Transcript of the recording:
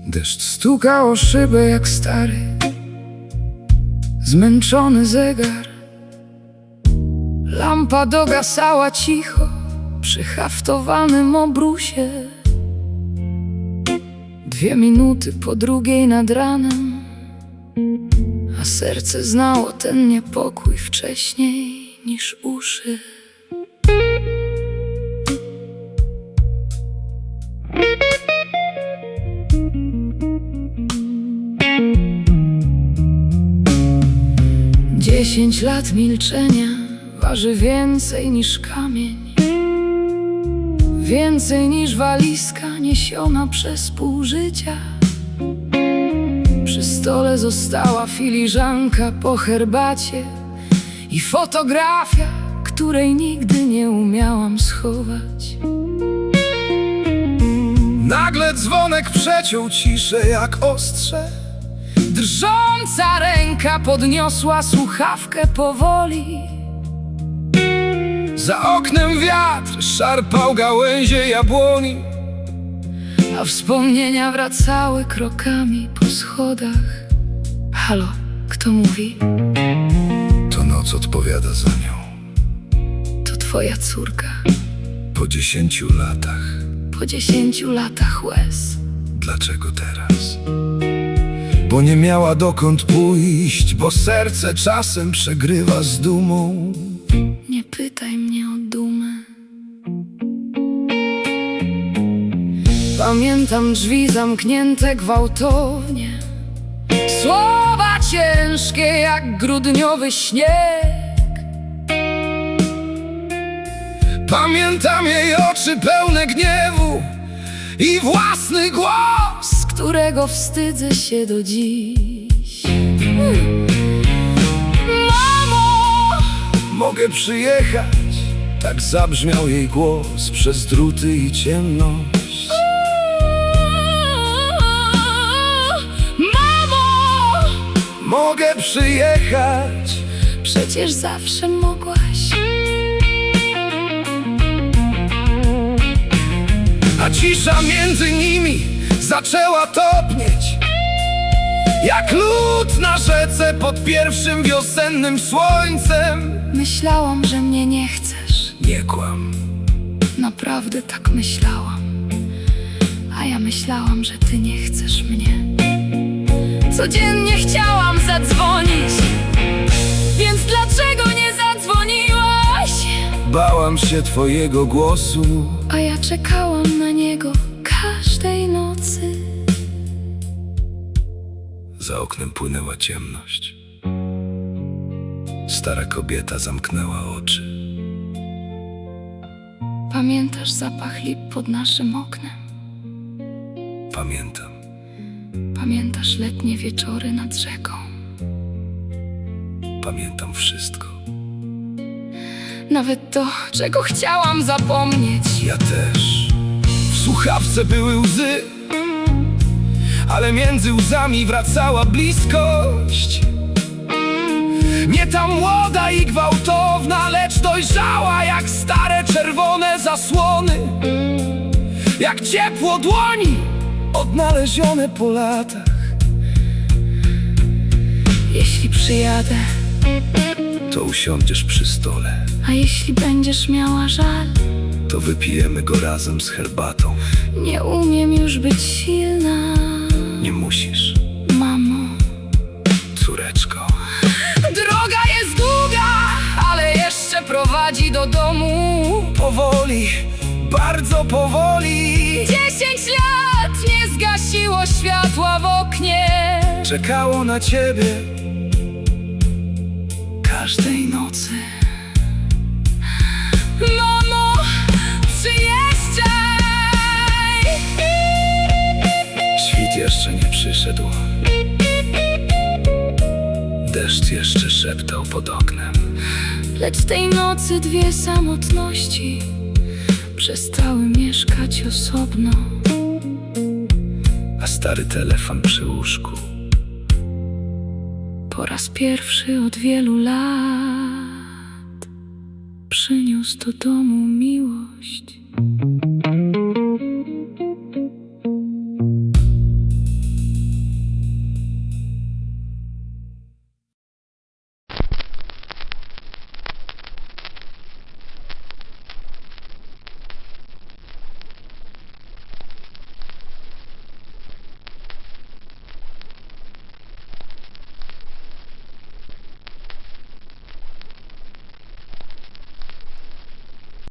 Deszcz stuka o szybę jak stary, zmęczony zegar. Lampa dogasała cicho przy haftowanym obrusie. 2 minuty po 2 nad ranem, a serce znało ten niepokój wcześniej niż uszy. Dziesięć lat milczenia waży więcej niż kamień, więcej niż walizka niesiona przez pół życia. Przy stole została filiżanka po herbacie i fotografia, której nigdy nie umiałam schować. Nagle dzwonek przeciął ciszę jak ostrze. Drżąca ręka podniosła słuchawkę powoli. Za oknem wiatr szarpał gałęzie jabłoni, A wspomnienia wracały krokami po schodach. Halo, kto mówi? to noc odpowiada za nią. To twoja córka. Po 10 latach. Po 10 latach łez. Dlaczego teraz? Bo nie miała dokąd pójść, bo serce czasem przegrywa z dumą. Nie pytaj mnie o dumę. Pamiętam drzwi zamknięte gwałtownie, słowa ciężkie jak grudniowy śnieg. Pamiętam jej oczy pełne gniewu i własny głos, Którego wstydzę się do dziś. Mamo! mogę przyjechać. Tak zabrzmiał jej głos przez druty i ciemność. Mamo! Mogę przyjechać. Przecież zawsze mogłaś. A cisza między nimi zaczęła topnieć jak lód na rzece pod pierwszym wiosennym słońcem. Myślałam, że mnie nie chcesz. Nie kłam. Naprawdę tak myślałam. A ja myślałam, że ty nie chcesz mnie. Codziennie chciałam zadzwonić, więc dlaczego nie zadzwoniłaś? Bałam się twojego głosu. A ja czekałam na niego każdej nocy. Za oknem płynęła ciemność. Stara kobieta zamknęła oczy. Pamiętasz zapach lip pod naszym oknem? Pamiętam. Pamiętasz letnie wieczory nad rzeką? Pamiętam wszystko. Nawet to, czego chciałam zapomnieć. Ja też. W słuchawce były łzy, ale między łzami wracała bliskość. Nie ta młoda i gwałtowna, lecz dojrzała jak stare czerwone zasłony. Jak ciepło dłoni odnalezione po latach. Jeśli przyjadę, To usiądziesz przy stole. a jeśli będziesz miała żal, To wypijemy go razem z herbatą. nie umiem już być silna. Nie musisz, Mamo, córeczko. droga jest długa, ale jeszcze prowadzi do domu. Powoli, bardzo powoli. 10 lat nie zgasiło światła w oknie. Czekało na ciebie Każdej nocy. Mamo, przyjeżdżaj! Świt jeszcze nie przyszedł. deszcz jeszcze szeptał pod oknem. Lecz tej nocy dwie samotności przestały mieszkać osobno. A stary telefon przy łóżku Po raz pierwszy od wielu lat przyniósł do domu miłość.